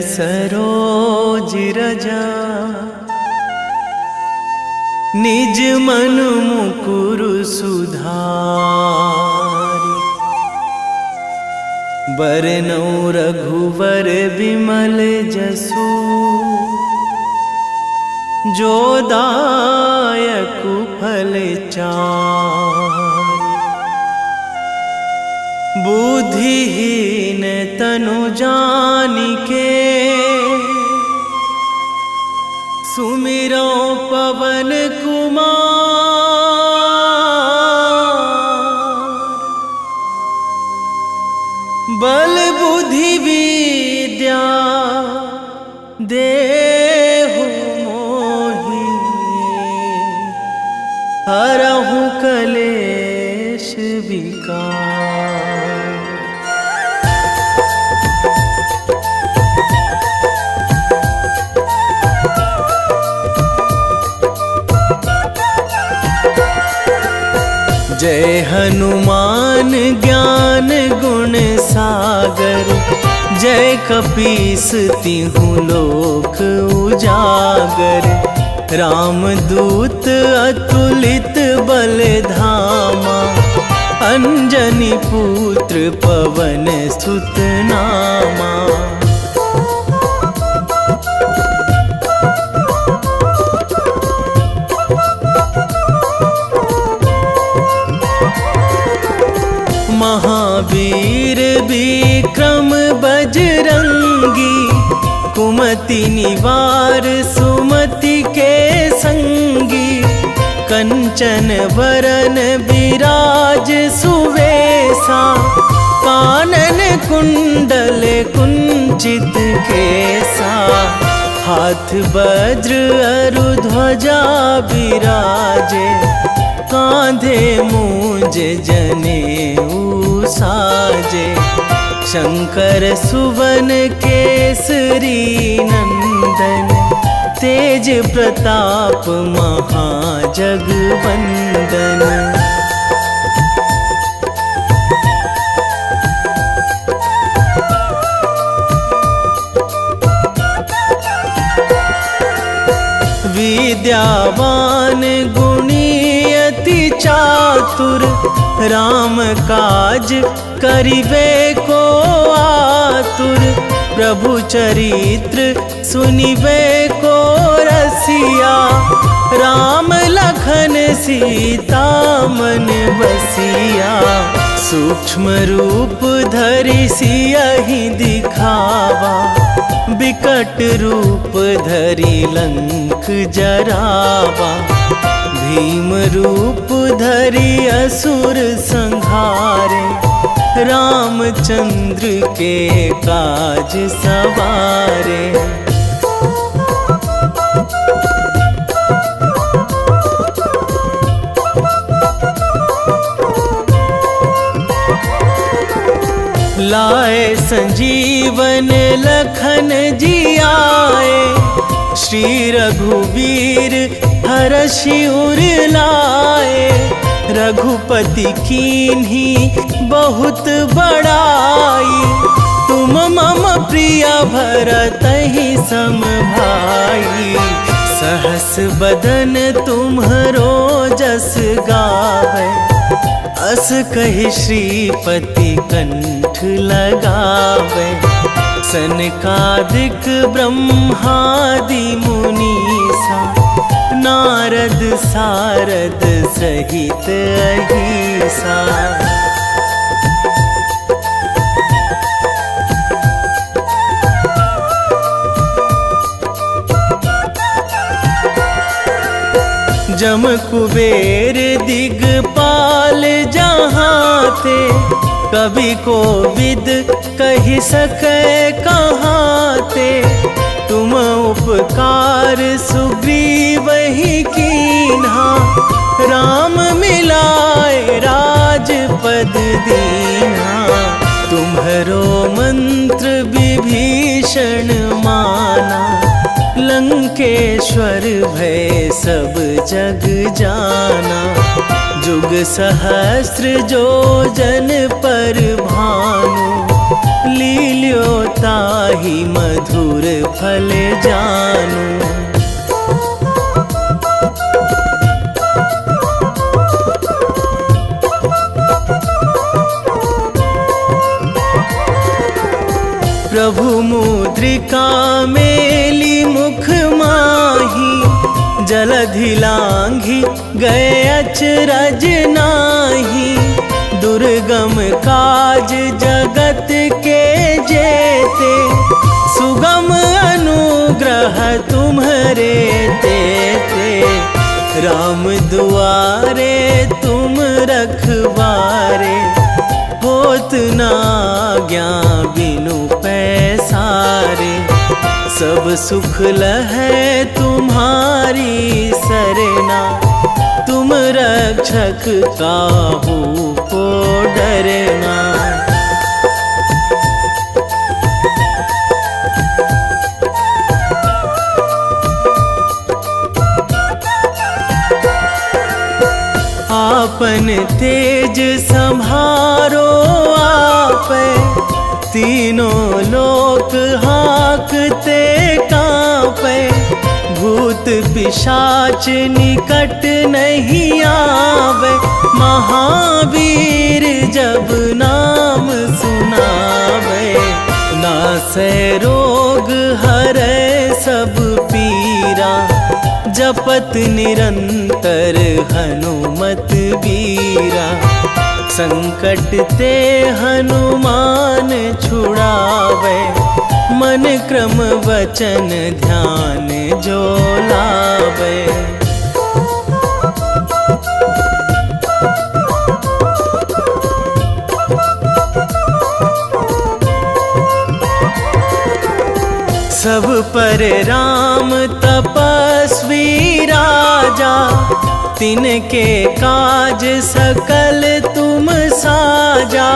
सरोज रजा निज मन मुकुर सुधारि। बरनौ रघुवर विमल जसु जो दायकु फल चारि। बुद्धिहीन तनु जानिके सुमिरो पवन कुमार। बल बुद्धि विद्या देहु मोहि हरहु कलेश विकार। जय हनुमान ज्ञान गुण सागर। जय कपीस तिहु लोक उजागर। रामदूत अतुलित बल धामा। अंजनी पुत्र पवन सुत नामा। महावीर विक्रम बजरंगी। कुमति निवार सुमति के संगी। कंचन वरन विराज सुवेशा। कानन कुंडल कुंचित केसा। हाथ वज्र अरु ध्वजा विराजे। कांधे मूंज जनेऊ साजे। शंकर सुवन केसरी नंदन। तेज प्रताप महाजगवंदन। विद्यावान गुणी अति चातुर। राम काज करिबे को आतुर। प्रभु चरित्र सुनिबे को रसिया। राम लखन सीता मन बसिया। सूक्ष्म रूप धरि सियहि दिखावा। विकट रूप धरि लंक जरावा। भीम रूप धरि असुर संहारे। रामचंद्र के काज सवारे। लाए संजीवन लखन जियाए। श्री रघुवीर हरषि उर लाए। रघुपति कीन्ही बहुत बड़ाई। तुम मम प्रिय भरतहि सम भाई। सहस बदन तुम्हरो जस गावै। अस कहि श्रीपति कंठ लगावै। सनकादिक ब्रह्मादि मुनीसा। नारद सारद सहित अहिसा। जम कुबेर दिगपाल जहाँ थे। कवि कोविद कहि सकै कहाँ ते। तुम उपकार सुग्रीवहि कीन्हा। राम मिलाए राजपद दीन्हा। तुम्हरो मंत्र विभीषण माना। लंकेश्वर भय सब जग जाना। जुग सहस्र जो जन पर भानु। लील्यो ताहि मधुर फल जानू। प्रभु मुद्रिका मेली मुख माही, जलधि लांघी गए अचरज नाही। दुर्गम काज जगत के जेते, सुगम अनुग्रह तुम्हरे तेते। राम दुआरे तुम रखवारे, होत ना आज्ञा बिनु पैसारे। सब सुख लहै तुम्हारी सरना, तुम रक्षक काहू को डरना। आपन तेज संभारो आपै, तीनों लोक हाकते कांपै। भूत पिशाच निकट नहीं आवे, महावीर जब नाम सुनावे। नासै रोग हरै सब पीरा, जपत निरंतर हनुमत बीरा। संकट ते हनुमान छुड़ावे, मन क्रम वचन ध्यान जो लावे। सब पर राम तपस्वी राजा, तिनके काज सकल तुम साजा।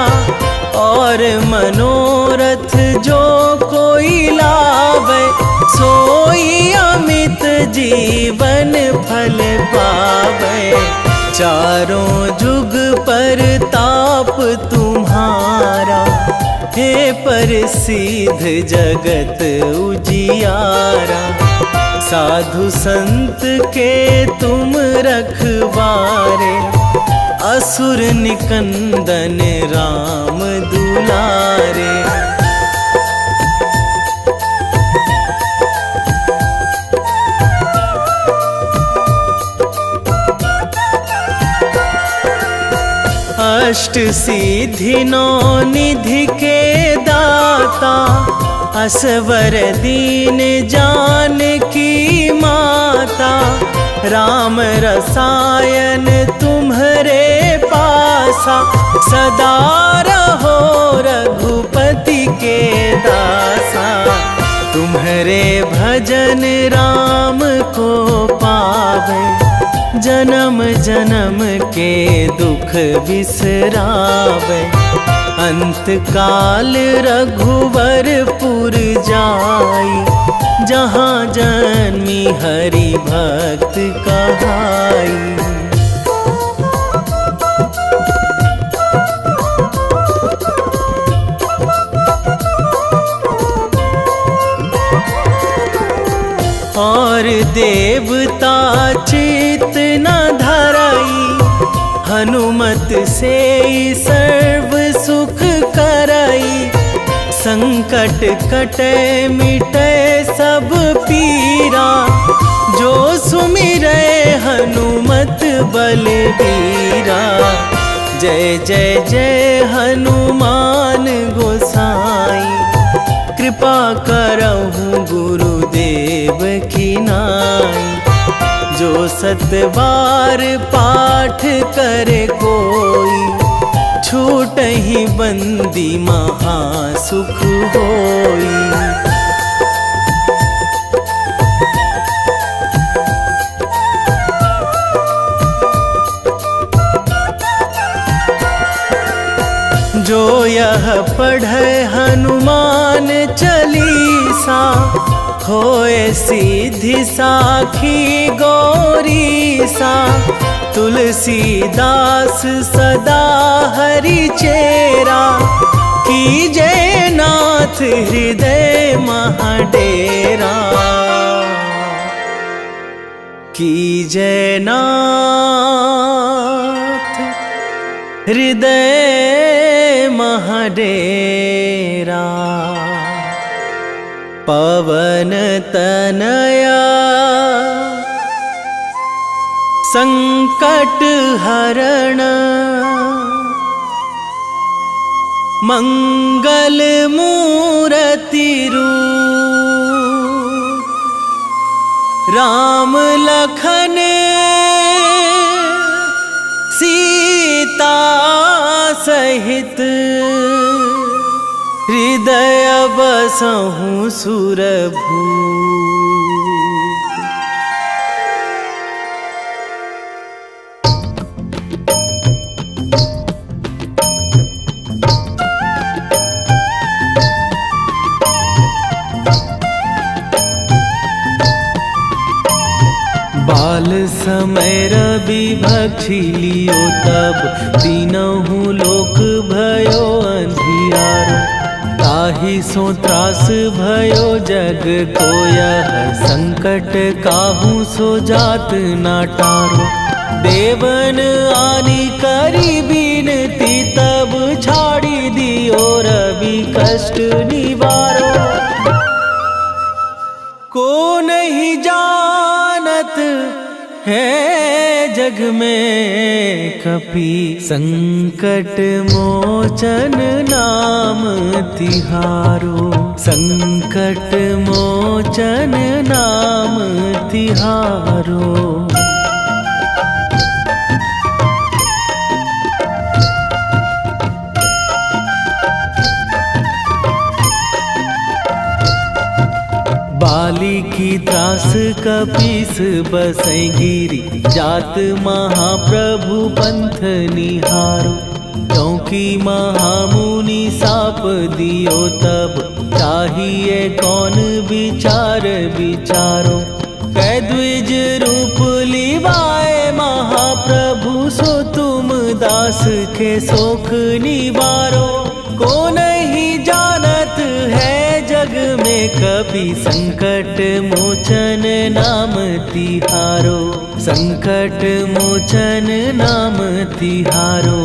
और मनोरथ जो कोई लावे, सोई अमित जीवन फल पावे। चारों जुग पर ताप तुम्हारा, हे प्रसिद्ध जगत उजियारा। साधु संत के तुम रखवारे, असुर निकंदन राम दुलारे। अष्ट सिद्धि नौ निधि के दाता, असवर दीन जानकी माता। राम रसायन तुम्हरे पासा, सदा रहो रघुपति के दासा। तुम्हरे भजन राम को पावे, जन्म जन्म के दुख बिसरावे। अंत काल रघुवरपुर जाई, जहाँ जन्मी हरि भक्त कहाई। और देवता चित न धराई, हनुमत से सर्व सुख कराई। संकट कटे मिटे सब पीरा, जो सुमिरै हनुमत बलबीरा। जय जय जय हनुमान गोसाई, कृपा करहु गुरुदेव की नाई। जो सतबार पाठ करे कोई, छूटहि बंदी महासुख होई। जो यह पढ़े हनुमान चालीसा, होए सीधी साखी गौरीसा। तुलसीदास सदा हरि चेरा, कीजे नाथ हृदय महाडेरा, कीजे नाथ हृदय महाडेरा। पवन तनया संकट हरण, मंगल मूर्ति रूप, राम लखन सीता सहित, हृदय बसहु सुरभूप। बाल समय रवि भक्षी लियो तब, तीनहु लोक भयो अंधियारो। ताहि सो त्रास भयो जग को यह, संकट काहू सो जात ना टारो। देवन आनी करी बिनती तब, छाड़ी दियो रवि कष्ट निवारो। को नहीं जानत है जग में कपि, संकट मोचन नाम तिहारो। संकट मोचन नाम तिहारो। बाली की त्रास कपीस बसै गिरी, जात महाप्रभु पंथ निहारो। क्योंकि महामुनि साप दियो तब, चाहिए कौन विचार विचारो। कै द्विज रूप लिवाए महाप्रभु, सो तुम दास के शोक निवारो। को नहीं जानत है जग में कपि, संकट मोचन नाम तिहारो। संकट मोचन नाम तिहारो।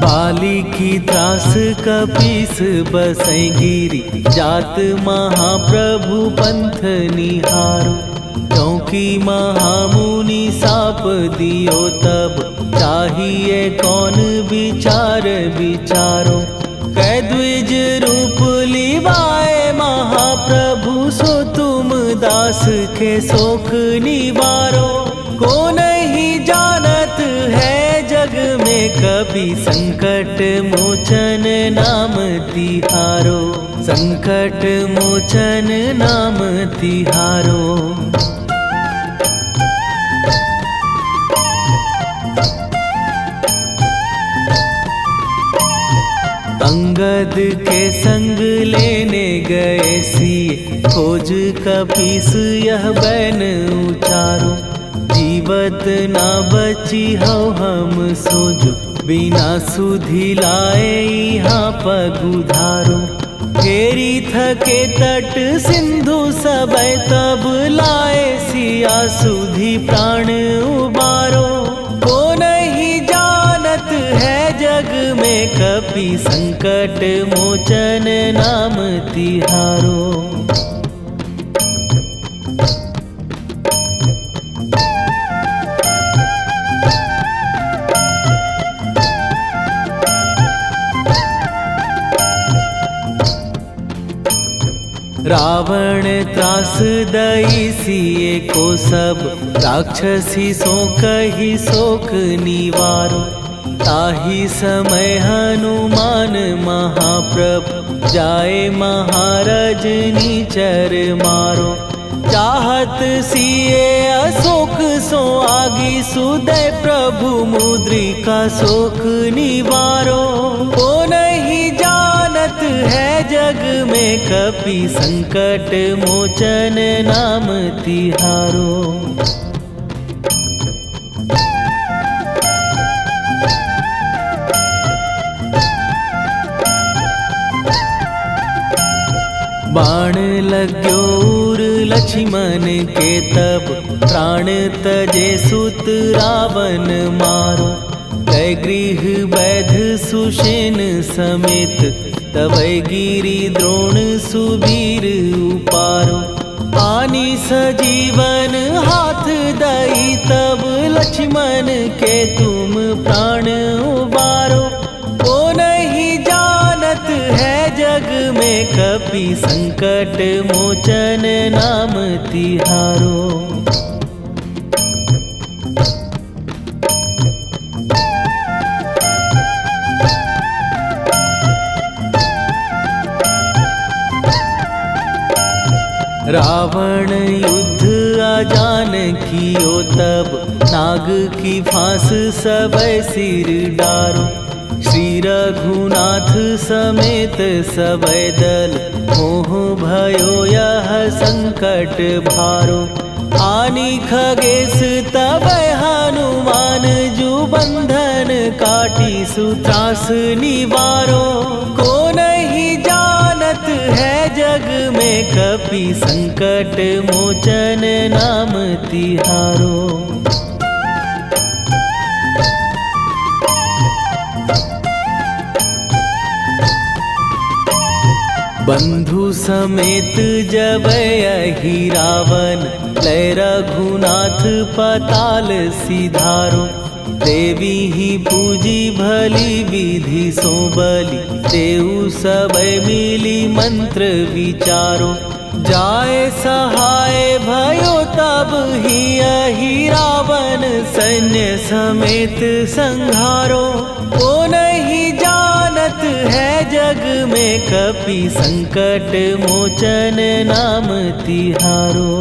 बाली की त्रास कपीस बसै गिरी, जात महाप्रभु पंथ निहारो। क्योंकि महामुनि साप दियो तब, चाहिए कौन विचार विचारो। कै द्विज रूप लिवाए महाप्रभु, सो तुम दास के शोक निवारो। को नहीं जानत है जग में कपि, संकट मोचन नाम तिहारो। संकट मोचन नाम तिहारो। अंगद के संग लेने गए सिए, खोज कपीस यह बैन उचारो। जीवत ना बची हो हम सोजो, बिना सुधि लाए यहाँ पगुधारो। फेरी थके तट सिंधु सबय, तब लाए सिया सुधि प्राण उबारो। को नहीं जानत है जग में कपि, संकट मोचन नाम तिहारो। रावण त्रास दई सिए को सब, राक्षसी सो कही शोक निवारो। ताहि समय हनुमान महाप्रभु, जाए महाराज नीचर मारो। चाहत सिए अशोक सो आगी, सुदय प्रभु मुद्रिका शोक निवारो। को नहीं जानत है जग में कपि संकट मोचन नाम तिहारो। बाण लाग्यो उर लक्ष्मण के तब प्राण तजे सुत रावण मारो। कै गृह वैध सुषेण समेत तबै गिरि द्रोण सुबीर उपारो। आनी सजीवन हाथ दई तब लक्ष्मण के तुम प्राण उबारो। ओ नहीं जानत है जग में कपि संकट मोचन नाम तिहारो। रावण युद्ध आजान कियो तब नाग की फांस सबै सिर डारो। श्री रघुनाथ समेत सबै दल मोह भयो यह संकट भारो। आनी खगेश तबै हनुमान जु बंधन काटी सुत्रास निवारो। को नहीं जानत है जग में कपि संकट मोचन नाम तिहारो। बंधु समेत जबै अहि रावण लय रघुनाथ पताल सिधारो। देवी ही पूजी भली विधि सो बलि तेउ सबै मिली मंत्र विचारो। जाय सहाय भयो तब ही अहि रावण सैन्य समेत संहारो। ओ नहीं जानत है जग में कपि संकट मोचन नाम तिहारो।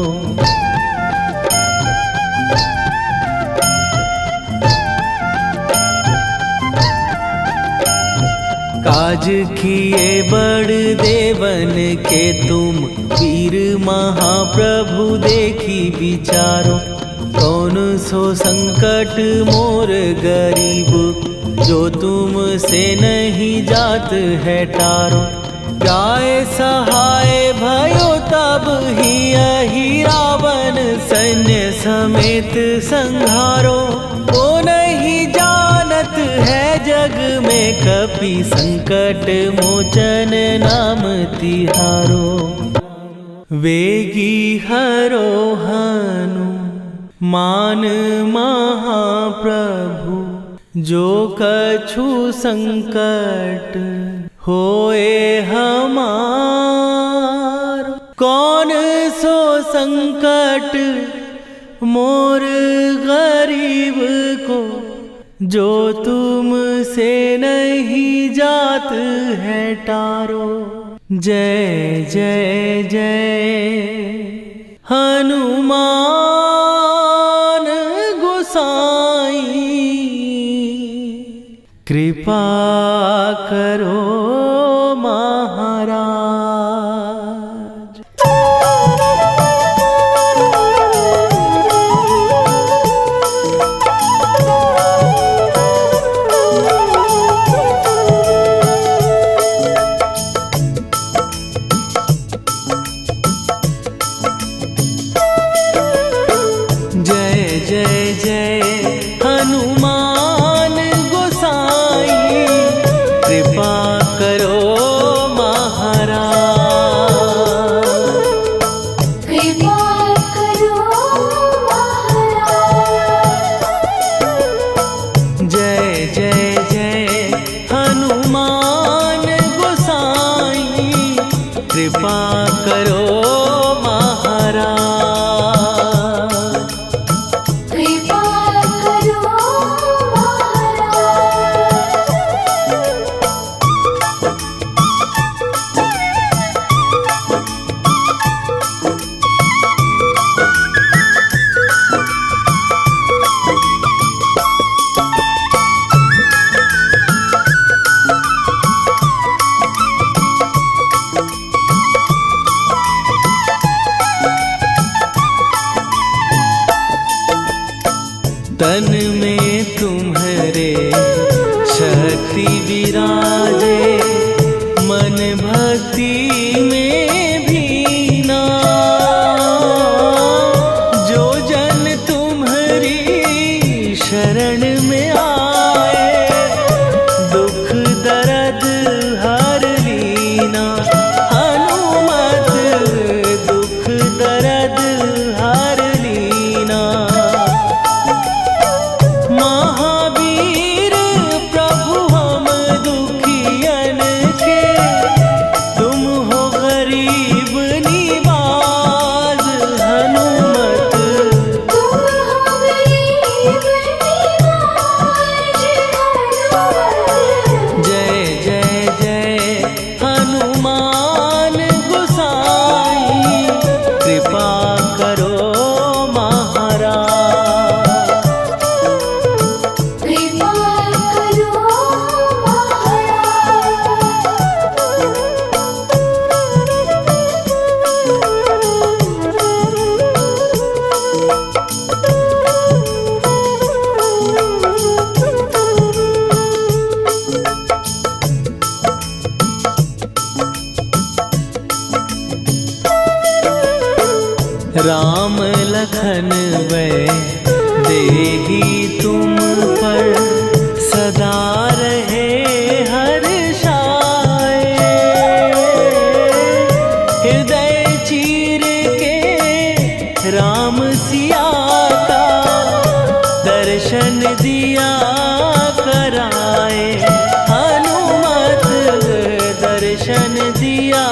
काज किए बड़ देवन के तुम वीर महाप्रभु देखी विचारो। कौन सो संकट मोर गरीब जो तुम से नहीं जात है टारो। जाय सहाय भयो तब ही अहि रावण सैन्य समेत संहारो। ओ नहीं जानत है जग में कपि संकट मोचन नाम तिहारो। वेगी हरो हनु मान महाप्रभु जो कछु संकट होए हमार। कौन सो संकट मोर गरीब को जो तुम से नहीं जात है टारो। जय जय जय हनुमान गोसाई कृपा करो महाराज। कृपा कर लखन वै देही तुम पर सदा रहे हर्षाए। हृदय चीर के राम सिया का दर्शन दिया कराए। हनुमत दर्शन दिया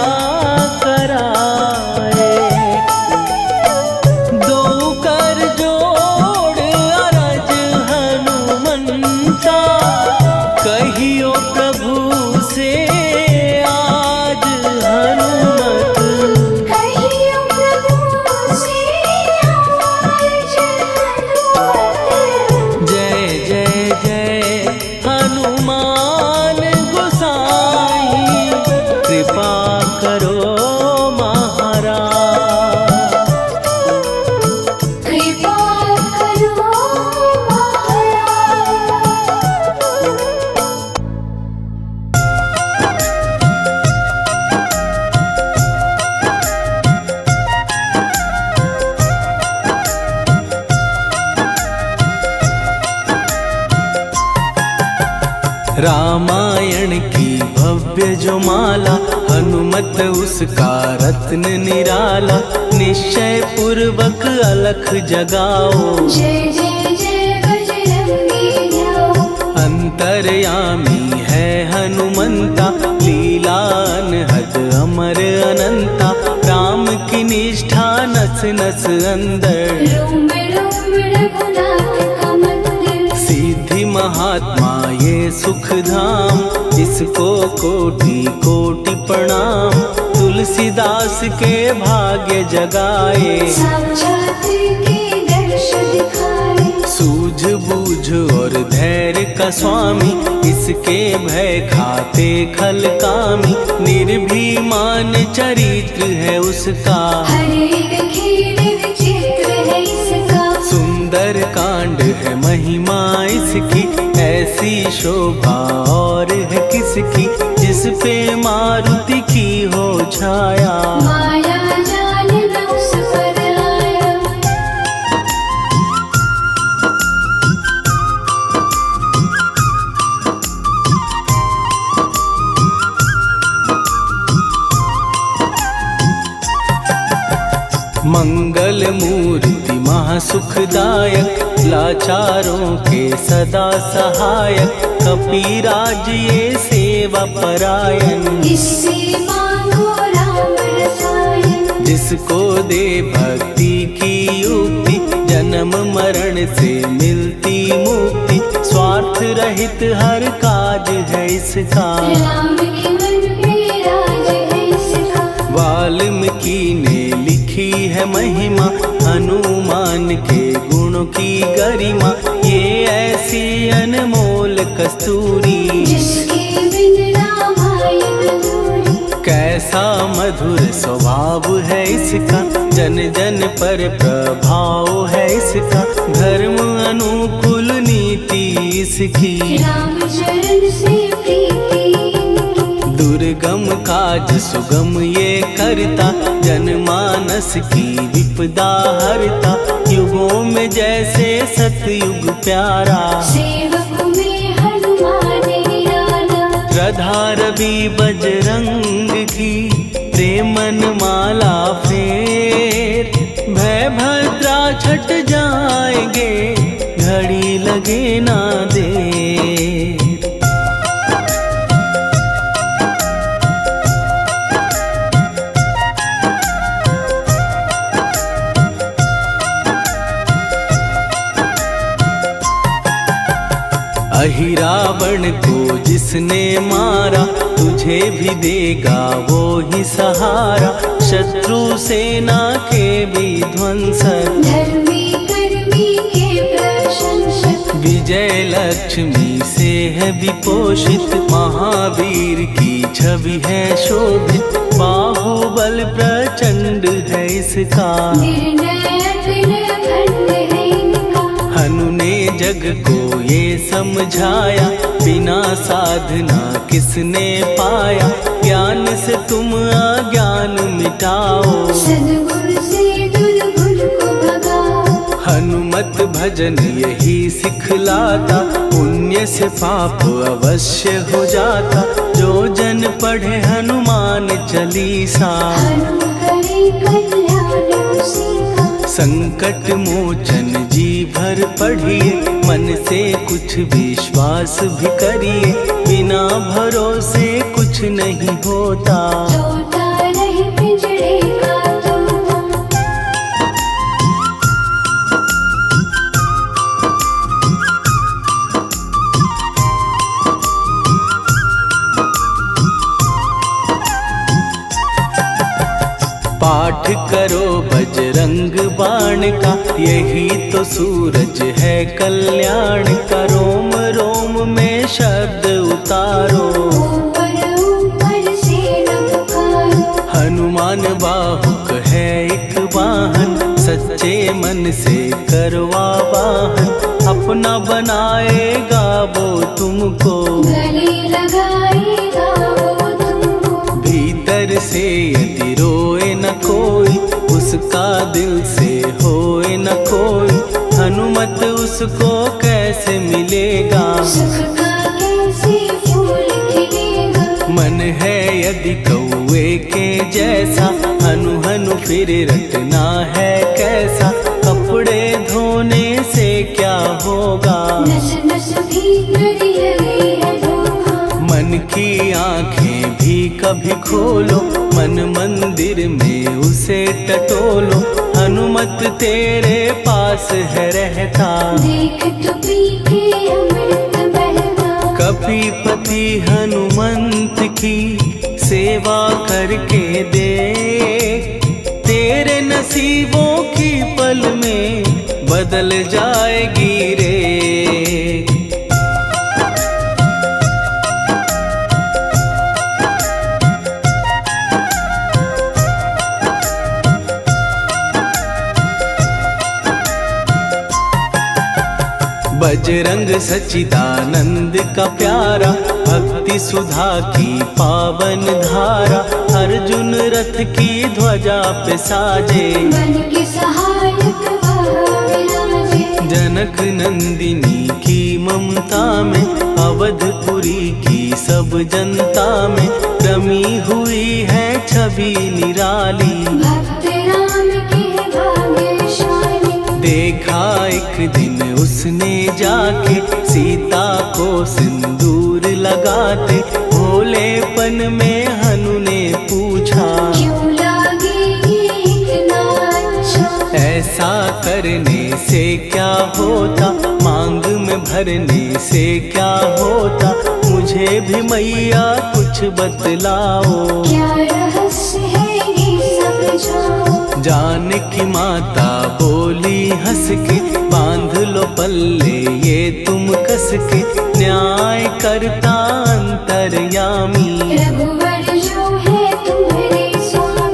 कराए। दो कर जोड़ अरज हनुमंता कहियो प्रभु से आज हनुमत। कहियो प्रभु से आज हनुमत। जय जय जय हनुमान गोसाई कृपा करो महाराज। कृपा करो महाराज। रामायण की भव्य जो माला हनुमत उसका रत्न निराला। निश्चय पूर्वक अलख जगाओ जय जय जय बजरंगी जाओ। अंतर्यामी है हनुमंता लीला अनहद अमर अनंता। राम की निष्ठा नस नस अंदर रोम रोम रघुनाथ का मंदिर। सिद्धि महात्मा ये सुख धाम इसको कोटि कोटि प्रणाम। तुलसीदास के भाग्य जगाए साक्षात के दर्श दिखाए। सूझ बूझ और धैर्य का स्वामी इसके भय खाते खल कामी। निर्भीमान चरित्र है उसका हर एक खेल विचित्र है इसका। सुंदर कांड है महिमा इसकी। ऐसी शोभा और है किसकी जिस पे मारुति की हो छाया। माया जाल न उस पर आया। मंगल मूर्ति महासुखदायक लाचारों के सदा सहायक। कपीराज ये सेवा परायण इससे मांगो राम रसायन। जिसको दे भक्ति की युक्ति जन्म मरण से मिलती मुक्ति। स्वार्थ रहित हर काज है इसका राम के मन में राज है इसका। वाल्मीकि ने लिखी है महिमा हनुमान के गुणों की गरिमा। ये ऐसी अनमोल कस्तूरी जिसके बिन रामायण अधूरी। कैसा मधुर स्वभाव है इसका जन जन पर प्रभाव है इसका। धर्म अनुकूल नीति इसकी राम चरण से प्रीति। दुर्गम काज सुगम ये करता जनमानस की विपदा हरता। युगों में जैसे सतयुग प्यारा सेवक में हनुमान निराला। श्रद्धा रवि बजरंग की प्रेमन माला फेर। भय भद्रा छट जाएंगे घड़ी लगे ना देर। अहिरावण को जिसने मारा तुझे भी देगा वो ही सहारा। शत्रु सेना के विध्वंसक धर्मी कर्मी के प्रशंसक। विजय लक्ष्मी से है विपोषित। महावीर की छवि है शोभित। बाहुबल प्रचंड है इसका निर्णयक निर्भंड है इनका। हनु ने जग को ये समझाया बिना साधना किसने पाया। ज्ञान से तुम अज्ञान मिटाओ सद्गुण से दुर्गुण को भगाओ। हनुमत भजन यही सिखलाता, पुण्य से पाप अवश्य हो जाता। जो जन पढ़े हनुमान चालीसा, हनुम करे कल्याण उसी का। संकट मोचन जी भर पढ़िए, मन से कुछ विश्वास भी करिए। बिना भरोसे कुछ नहीं होता, तोता रहे पिंजरे का तोता। पाठ करो बजरंग बाण का, यही तो सूरज है कल्याण का। रोम रोम में शब्द उतारो, ऊपर ऊपर से न पुकारो। हनुमान बाहुक है एक वाहन, सच्चे मन से करवा वाहन। अपना बनाएगा वो तुमको, गले लगाएगा वो तुमको। भीतर से यदि रोए न कोई, उसका दिल से होए न कोई। हनुमत उसको कैसे मिलेगा, सुख का कैसे फूल खिलेगा। मन है यदि कौए के जैसा, हनु हनु फिर रटना है कैसा। कपड़े धोने से क्या होगा, नस नस भीतर लगी है धोखा। मन की आंखें भी कभी खोलो, मन मंदिर में उसे टटोलो। हनुमत तेरे पास है रहता, देख तो पी के अमृत बहता। कपीपति हनुमंत की सेवा करके दे, तेरे नसीबों की पल में बदल जाएगी रे। बजरंग सच्चिदानंद का प्यारा, भक्ति सुधा की पावन धारा। अर्जुन रथ की ध्वजा पे साजे, मन के सहायक वह विराजे। जनक नंदिनी की ममता में, अवधपुरी की सब जनता में रमी हुई है छवि निराली। भक्त राम के भाग्यशाली, देखा एक दिन उसने जाके सीता को सिंदूर लगाते। भोलेपन में हनु ने पूछा, क्यों लागे ये इतना अच्छा। ऐसा करने से क्या होता, मांग में भरने से क्या होता। मुझे भी मैया कुछ बतलाओ, क्या रहस्य है ये समझाओ। जानकी माता बोली हंस के, बांध लो पल्ले ये तुम कस के। न्याय करता अंतर्यामी, रघुवर जो है तुम्हारे स्वामी।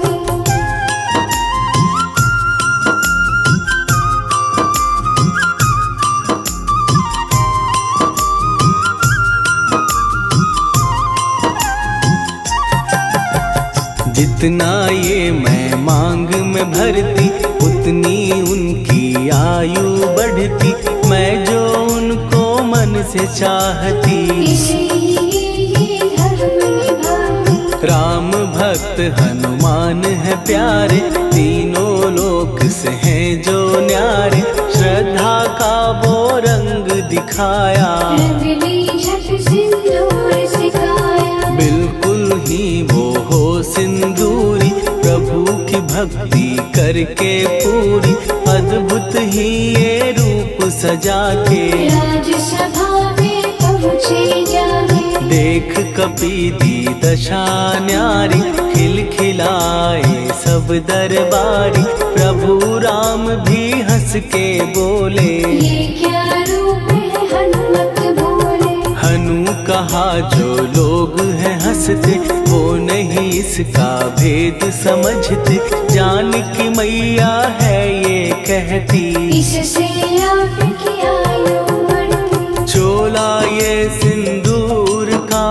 जितना ये मैं मांग में भरती, उतनी उनकी आयु बढ़ती। मैं जो उनको मन से चाहती, इसलिए ये धर्म निभाती। राम भक्त हनुमान है प्यारे, तीनों लोक से हैं जो न्यारे। श्रद्धा का वो रंग दिखाया, रंगली झट सिंदूर सिखाया। बिल्कुल ही वो हो सिंदूरी, प्रभु की भक्ति करके पूरी। अद्भुत ही ये रूप सजा के, राजसभा में पहुँचे जाके। देख कपीदी दशा न्यारी, खिलखिलाए सब दरबारी। प्रभु राम भी हंस के बोले, ये क्या रूप है हनुमत बोले। हनु कहा जो लोग हैं हंसते, वो नहीं इसका भेद समझते। जानकी मैया है ये कहती, इससे आपकी आयु बढ़ती। चोला ये सिंदूर का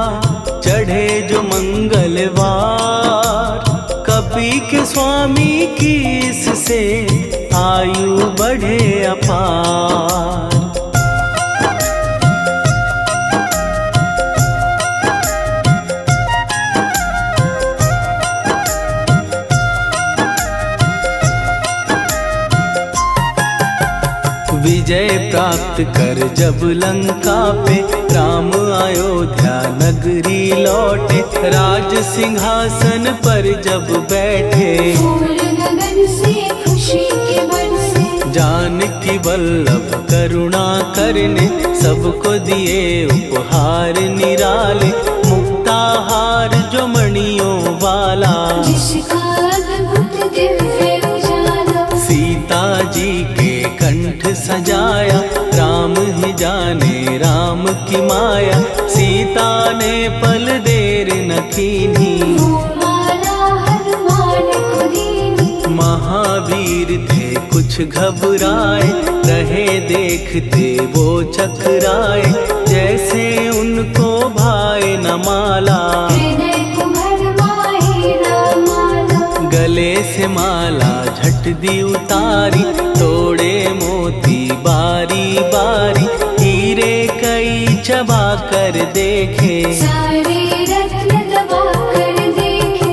चढ़े जो मंगलवार। कपी के स्वामी की इससे आयु बढ़े अपार। विजय प्राप्त कर जब लंका पे राम अयोध्या नगरी लौटे, राज सिंहासन पर जब बैठे, फूल गगन से खुशी के बरसे, जानकी वल्लभ करुणा करने सबको दिए उपहार निराले, मुक्ताहार जो मणियों वाला, जिसका अद्भुत दिव्य उजाला, सीता जी के कंठ सजाया, राम ही जाने राम की माया, सीता ने पल देर न कीन्ही, वो माला हनुमान को दीनी। महावीर थे कुछ घबराए, रहे देखते वो चकराए, जैसे उनको भाए न माला, हृदय को भरमाए न माला, गले से माला झट दी उतारी, तोड़े मोती बारी बारी, हीरे कई चबा कर देखे, सारे रत्न दबा कर देखे।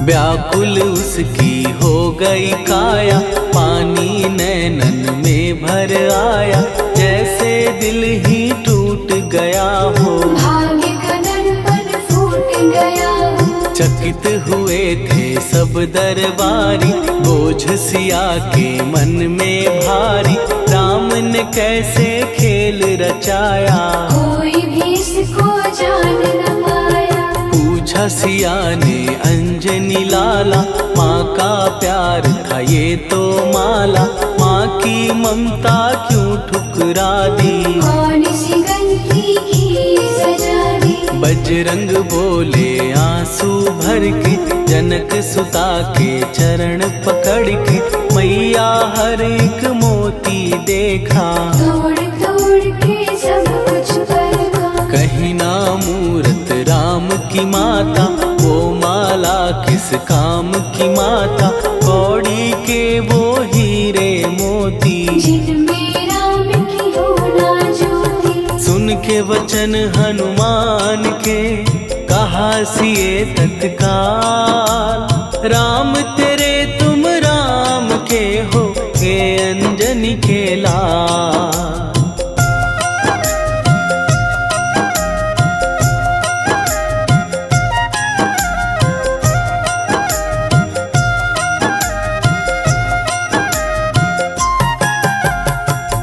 व्याकुल उसकी हो गई काया, पानी नैनन में भर आया, जैसे दिल ही टूट गया हो, भाग्य का दर्पण फूट गया हो, चकित हुए थे सब दरबारी, बोझ सिया के मन में भारी, राम ने कैसे खेल रचाया, कोई भी इसको जान न पाया। पूछा सिया ने अंजनी लाला, माँ का प्यार था ये तो माला, माँ की ममता क्यों ठुकरा दी, कौन सी गलती की सजा दी। बजरंग बोले आंसू भर के, जनक सुता के चरण पकड़ के, मैया हर एक मोती देखा, तोड़ तोड़ के सब कुछ परखा। कहीं ना मूरत राम की माता, वो माला किस काम की माता, कौड़ी के वो हीरे मोती, जिनमें राम की हो ना ज्योति। सुन के वचन हनुमान के, कहा सिए तत्काल, राम तेरे तुम राम के हो, के अंजनी के लाल।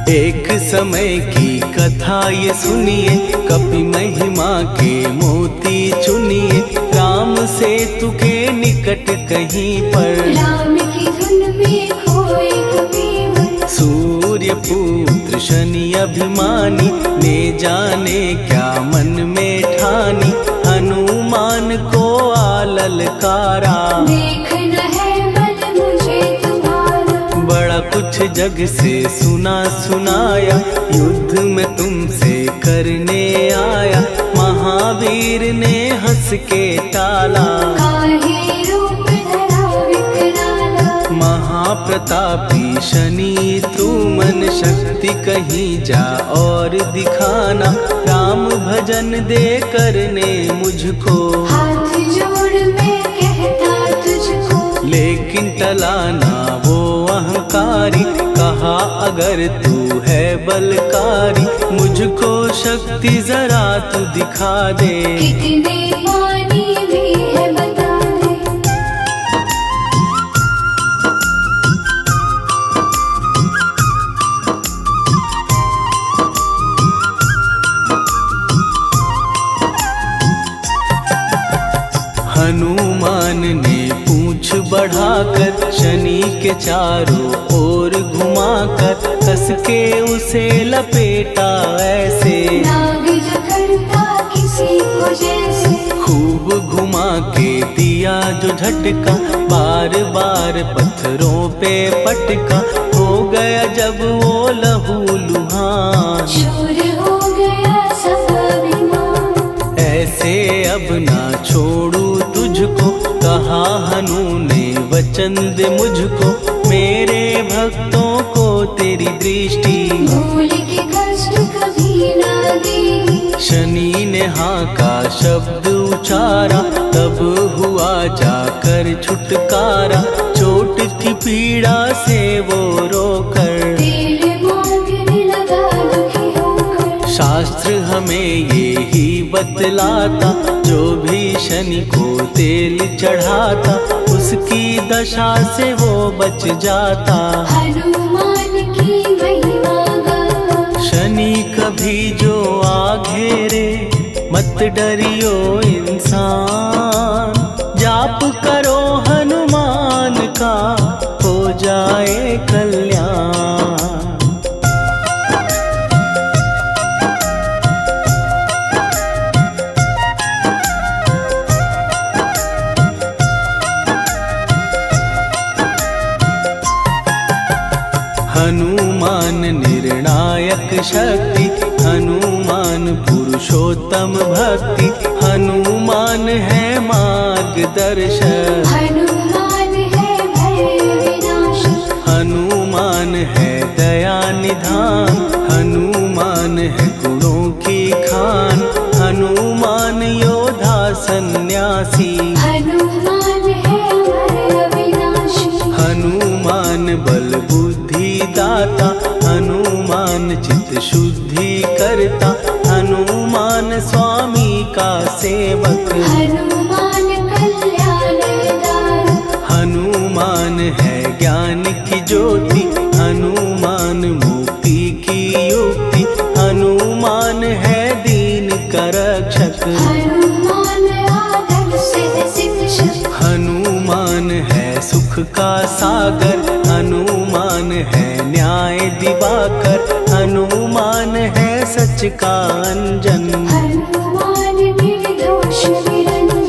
एक समय की कथा ये सुनिए, कपि महिमा के मोती चुनिए, राम सेतु के निकट कहीं पर, राम की धुन में खोए कबीर। सूर्य पुत्र शनि अभिमानी, ने जाने क्या मन में ठानी, हनुमान को आललकारा, देखना है बल मुझे तुम्हारा। बड़ा कुछ जग से सुना सुनाया, युद्ध में तुमसे करने आया, महावीर ने हंस के टाला, काहे रूप धरा विकराला। महाप्रतापी शनि तू मन शक्ति कहीं जा और दिखाना, राम भजन दे करने मुझको, हाथ जोड़ मैं कहता तुझको। लेकिन टलाना वो अहंकारी, कहा अगर तू है बलकारी, मुझको शक्ति जरा तू दिखा दे, कितने पानी भी है बता दे। हनुमान ने पूंछ बढ़ाकर, शनि के चारों ओर घुमाकर, कस के उसे लपेटा ऐसे, नाग जो करता किसी को जैसे। खूब घुमा के दिया जो झटका, बार बार पत्थरों पे पटका, हो गया जब वो लहू लुहान, चूर हो गया सब अभिमान। ऐसे अब ना छोड़ू तुझको, कहा हनु ने वचन दे मुझको। मेरे भक्तों को तेरी दृष्टि, भूल के कष्ट कभी ना देगी। शनि ने हाँ का शब्द उचारा, तब हुआ जाकर छुटकारा। चोट की पीड़ा से वो रोकर, तेल मांगने लगा दुखी होकर। शास्त्र हमें ये ही बतलाता, जो भी शनि को तेल चढ़ाता, उसकी दशा से वो बच जाता। हनुमान की महिमा गाता। शनि कभी जो आ घेरे, मत डरियो इंसान। जाप करो हनुमान का, हो जाए कल्याण। हनुमान निर्णायक शक्ति, हनुमान पुरुषोत्तम भक्ति। हनुमान है मार्गदर्शक, हनुमान है भय विनाशक। हनुमान है दया निधान। हनुमान है गुणों की खान, हनुमान योद्धा सन्यासी। हनुमान है भय विनाशी। हनुमान बल बुद्धि दाता, हनुमान चित्त शुद्धि करता। हनुमान स्वामी का सेवक, हनुमान कल्याणदायक। हनुमान है ज्ञान की ज्योति। हनुमान मुक्ति की युक्ति, हनुमान है दीन का रक्षक। हनुमान आदर से शिक्षक। हनुमान है सुख का सागर, हनुमान है न्याय दिवाकर। हनुमान है सच का अंजन, हनुमान निर्दोष निरंजन।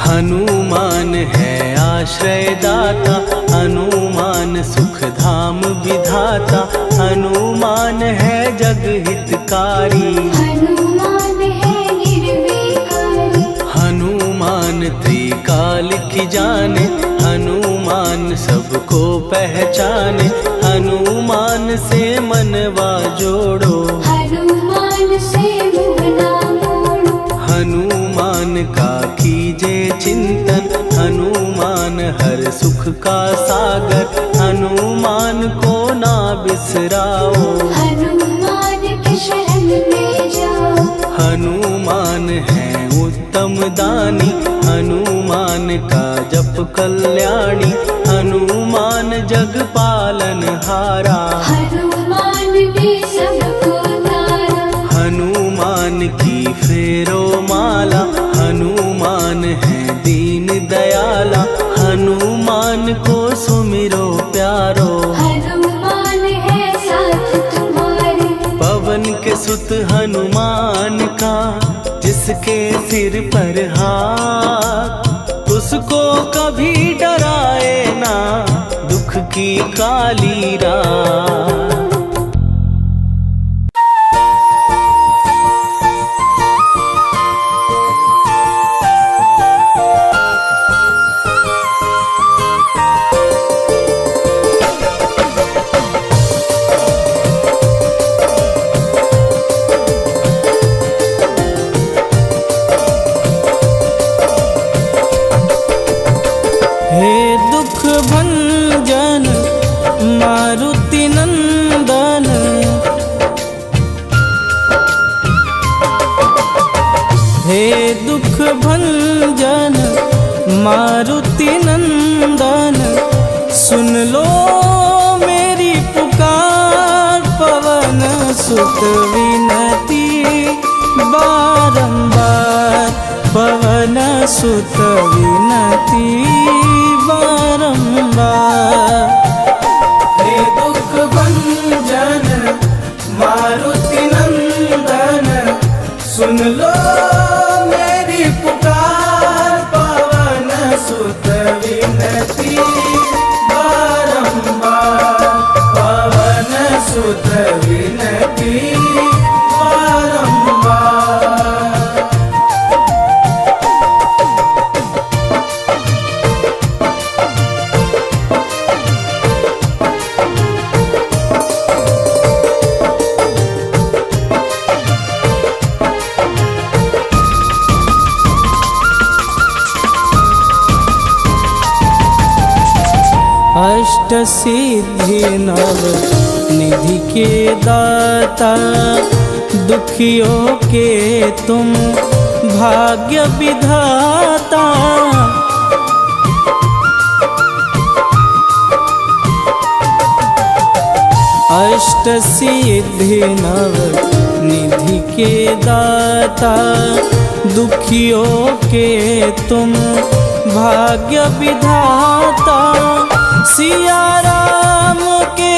हनुमान है आश्रय दाता, हनुमान सुख धाम विधाता। हनुमान है जग हितकारी, हनुमान है निर्विकारी। हनुमान त्रिकाल की जाने। हनुमान सबको पहचाने, हनुमान से मनवा जोड़ो। हनुमान से मुँह ना मोड़ो। हनुमान का कीजे चिंतन, हनुमान हर सुख का सागर। हनुमान को ना बिसराओ, हनुमान के शरण में जाओ। हनुमान है उत्तम दानी, हनुमान का जप कल्याणी। हनुमान जग पालन हारा, हनुमान ने सबको तारा। हनुमान की फेरो माला। हनुमान है दीन दयाला, हनुमान को सुमिरो प्यारो। हनुमान है साथ तुम्हारे। पवन के सुत हनुमान का, जिसके सिर पर हाथ, उसको कभी डराए ना दुख की काली रात। हे दुख भंजन मारुति नंदन, हे दुख भंजन मारुति नंदन। सुन लो मेरी पुकार, पवन सुत विनती बारंबार। पवन सुत विनती बारंबार। हे दुख भंजन सुत विनती बारंबार, पवन सुत विनती बारंबार। अष्ट सिद्धि नव निधि के दाता, दुखियों के तुम भाग्य विधाता। अष्ट सिद्धि नव निधि के दाता, दुखियों के तुम भाग्य विधाता। सिया राम के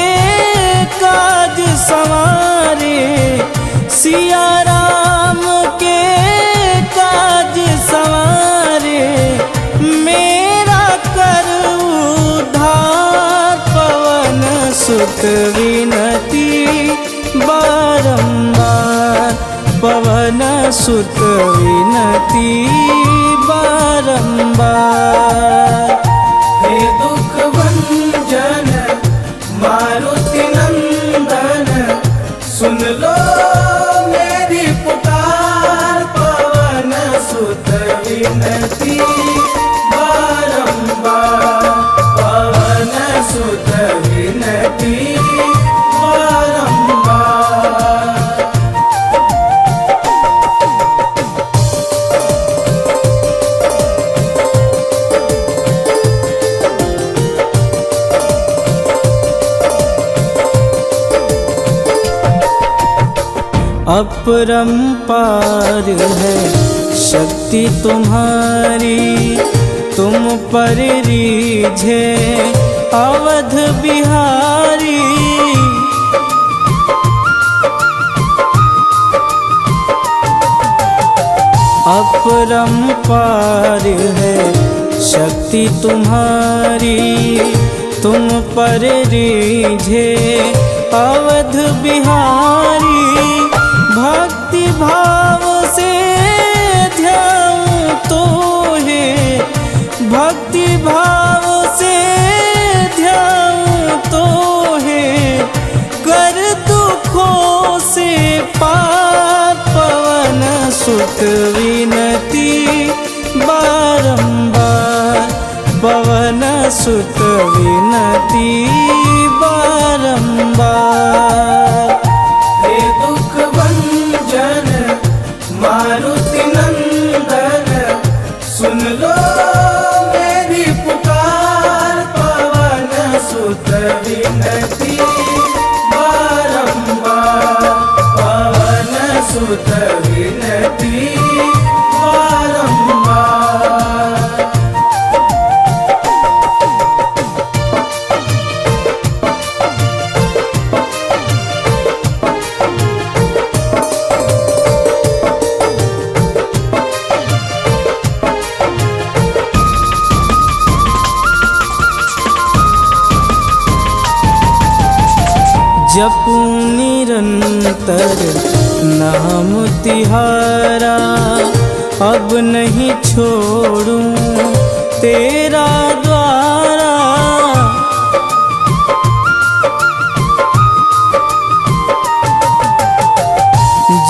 काज संवारे, सिया राम के काज संवारे, मेरा कर उद्धार। पवन सुत विनती बारंबार, पवन सुत विनती बारंबार। हे दुख भंजन मारुति नंदन, सुन लो मेरी पुकार। पवन सुत विनती बारंबार, पवन सुत विनती बारंबार। अपरंपार है शक्ति तुम्हारी, तुम पर रीझे अवध बिहारी। अपरंपार है शक्ति तुम्हारी, तुम पर रीझे अवध बिहारी। भक्ति भाव से ध्याऊं तो है, भक्ति भाव से ध्याऊं तो है, कर दुखों से पार। पवन सुत विनती बारंबार, पवन सुत विनती बारंबार। हे दुख भंजन मारुति नंदन, सुन लो मेरी पुकार। पवन सुत विनती बारंबार, पवन सुत विनती बारंबार। जपूं निरंतर नाम तिहारा, अब नहीं छोड़ूं तेरा द्वारा।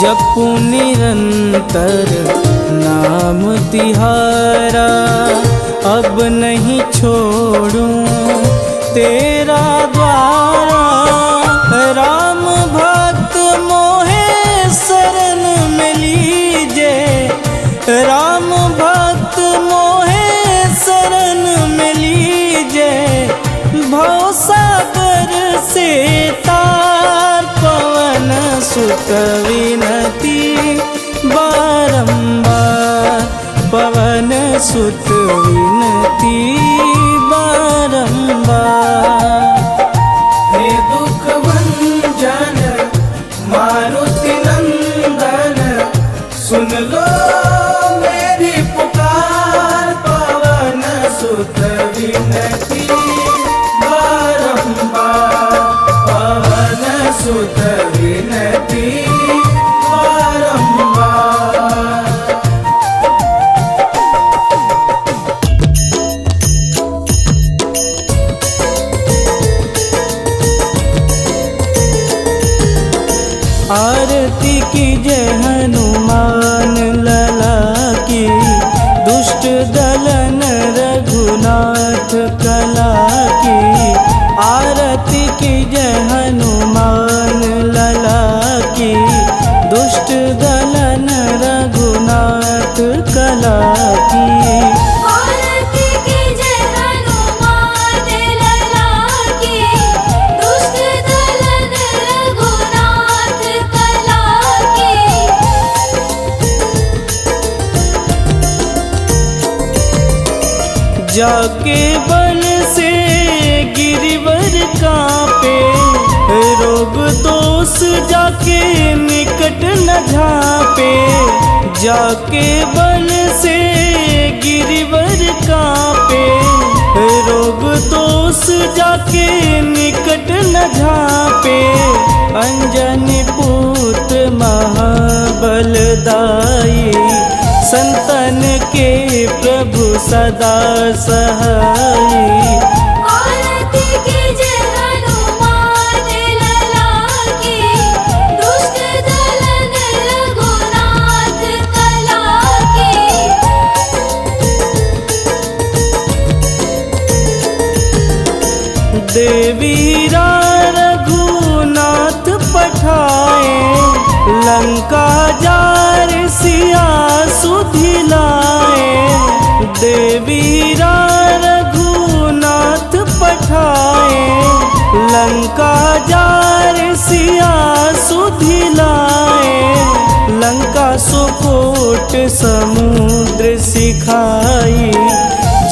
जपूं निरंतर नाम तिहारा, अब नहीं छोड़ूं तेरा द्वारा। राम भक्त मोहे शरण में लीजे, राम भक्त मोहे शरण में लीजे। भवसागर से तार, पवन सुत विनती बारंबार, पवन सुत विनती बारंबार। हे दुख भंजन मारुति नंदन, सुन लो मेरी पुकार। पवन दलन रघुनाथ कला की, आरती की जय हनुमान लला की। दुष्ट दलन रघुनाथ कला की, आरती की जय हनुमान लला की। दुष्ट दलन रघुनाथ कला की। जाके बल से गिरिवर कांपे, रोग दोष जाके निकट न झांपे। जाके बल से गिरिवर कांपे, रोग दोष जाके निकट न झांपे। अंजनी पूत महाबलदाई, संतन के प्रभु सदा सहाई। आरती की जय हनुमान लला की। दुष्ट दलन रघुनाथ कला की। देवीरा रघुनाथ पठाए, लंका जार सिया सुधिलाए। देवीरा रघुनाथ पठाए, लंका जार सिया सुधिलाए। लंका सुकोट समुद्र सिखाई,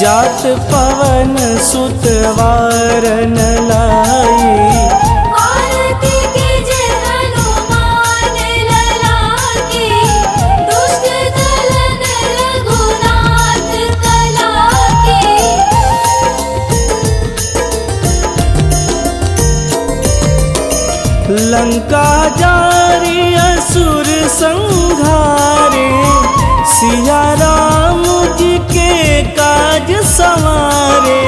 जात पवन सुत वारन लाई। आरती की जय हनुमान लला की। दुष्ट दलन रघुनाथ कला की। लंका जारी असुर संहारे, सिया राम जी के काज संवारे।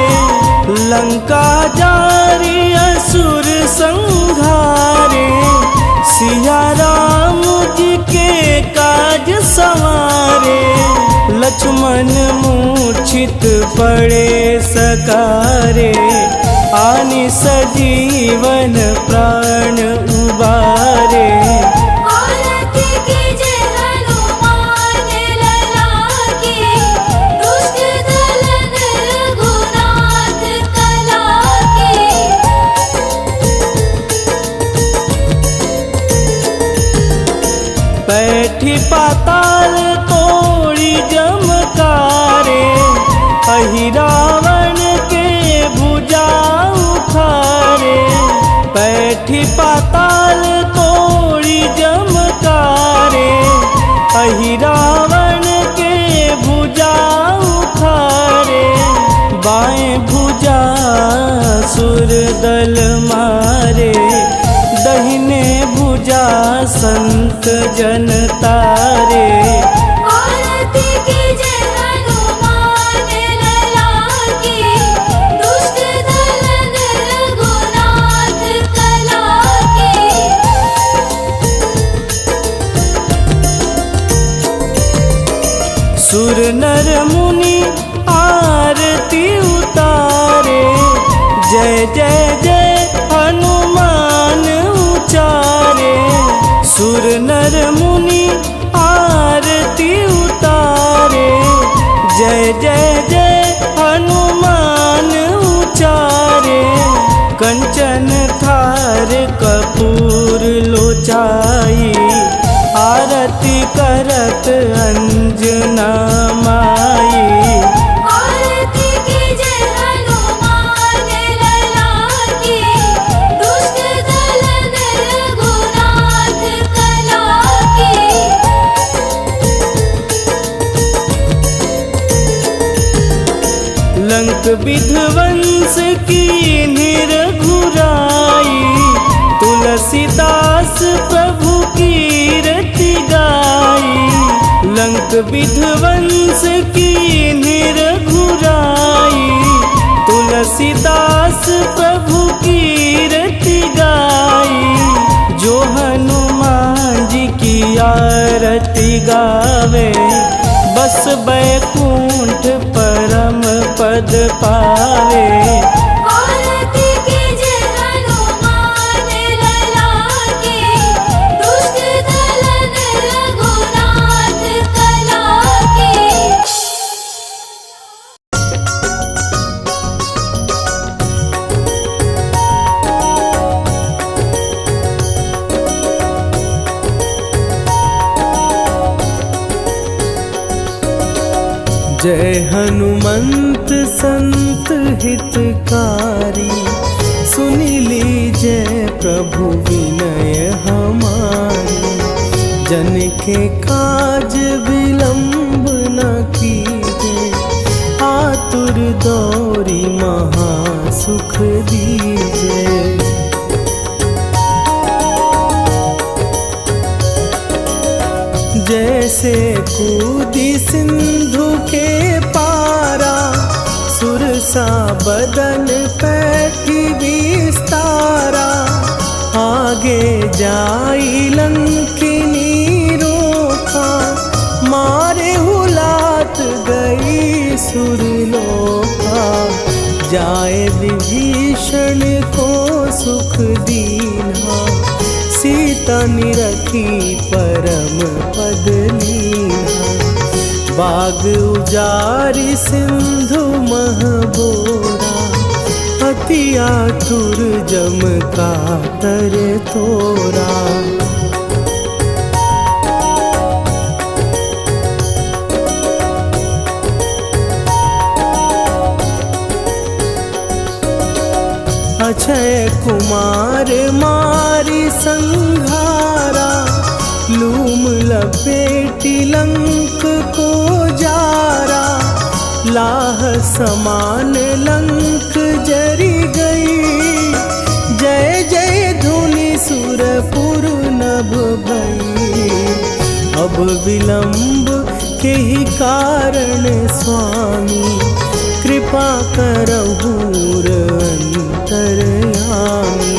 लंका जारी असुर संहारे, सिया राम जी के काज संवारे। लक्ष्मण मूर्छित पड़े सकारे, आनि सजीवन प्राण उबारे। आरती की जय हनुमान लला की। दुष्ट दलन रघुनाथ कला की। बैठी पाताल तोड़ी जमकारे, अहि रावण के भुजा उखारे। बैठी पाताल तोड़ी जमकारे, अहि रावण के भुजा उखारे। बाएं भुजा सुर दल मारे, दहिने भुजा संत जन तारे। आरती की जय हनुमान लला की। दुष्ट दलन रघुनाथ कला की। सुर नर मुनि आरती उतारे, जय जय जय हनुमान उचारे। सुर नर मुनि आरती उतारे, जय जय जय हनुमान उचारे। कंचन थार कपूर लोचाई, आरती करत अंजना माई। आरती की जय हनुमान लला की। दुष्ट दलन रघुनाथ कला की। लंक विध्वंस की निरघुराई, तुलसीदास प्रभु कीरति गाई। लंक विध्वंस की निरघुराई, तुलसीदास प्रभु कीरति गाई। जो हनुमान जी की आरती गावे, बस बैकुंठ पद पावे। औरती के जय हनुमान लला के, दुष्ट दलन रघुनाथ कला के। जय हनुमंत संत हितकारी, सुनि लीजय प्रभु विनय हमारी। जन के काज विलंब न कीजे, आतुर दौरी महा सुख दीजे। जैसे कूदी सिंधु के पारा, सुरसा बदन पैठी विस्तारा। आगे जाई लंकिनी रोका, मारे हुलात गई सुरलोका। जाए विभीषण को सुख दीना, सीता निरखी परम पद लीना। बाग उजारि सिंधु मह बोरा, अति आतुर जम कातर तोरा। अक्षय कुमार मारी संघारा, लूम लपेटी लंक को जारा। लाह समान लंक जरी गई, जय जय धुनि सुरपुर नभ भई। अब विलंब के ही कारण स्वामी, कृपा करहु अंतरयामी।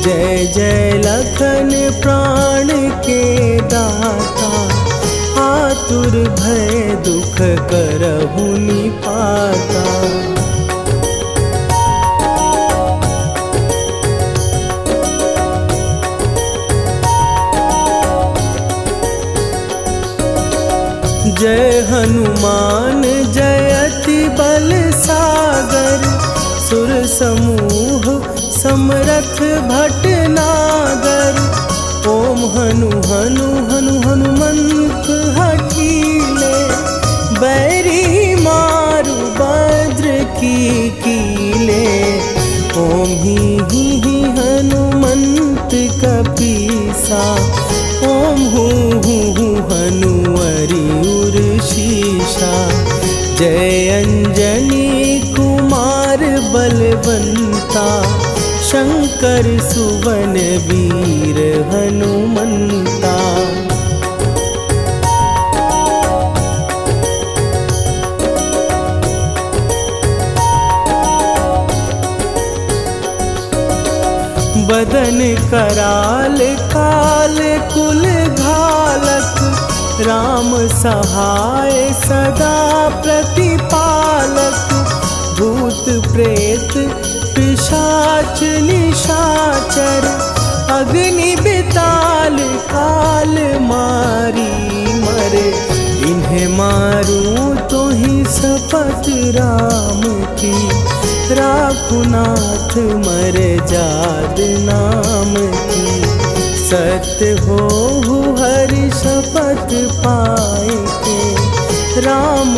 जय जय लखन प्राण के दाता, आतुर भय दुख करहु निपाता। जय हनुमान जयति बल सागर, सुर समूह समरथ भटनागर। ओम हनु हनु हनु हनुमंत हठीले, बैरी मारु भद्र की कीले। ओम ही हनुमंत कपीसा, ओम हूँ हनुवरि उर शीशा। जय अंजनी कुमार बलवंता, शंकर सुवन वीर हनुमंता। बदन कराल काल कुल घालक, राम सहाय सदा प्रतिपालक। भूत प्रेत पिशाच निशाचर, अग्नि बिताल काल मारी मरे। इन्हें मारूं तो ही शपथ राम की, राखुनाथ मर जाद नाम की। सत्य हो हरि शपथ पाए के, राम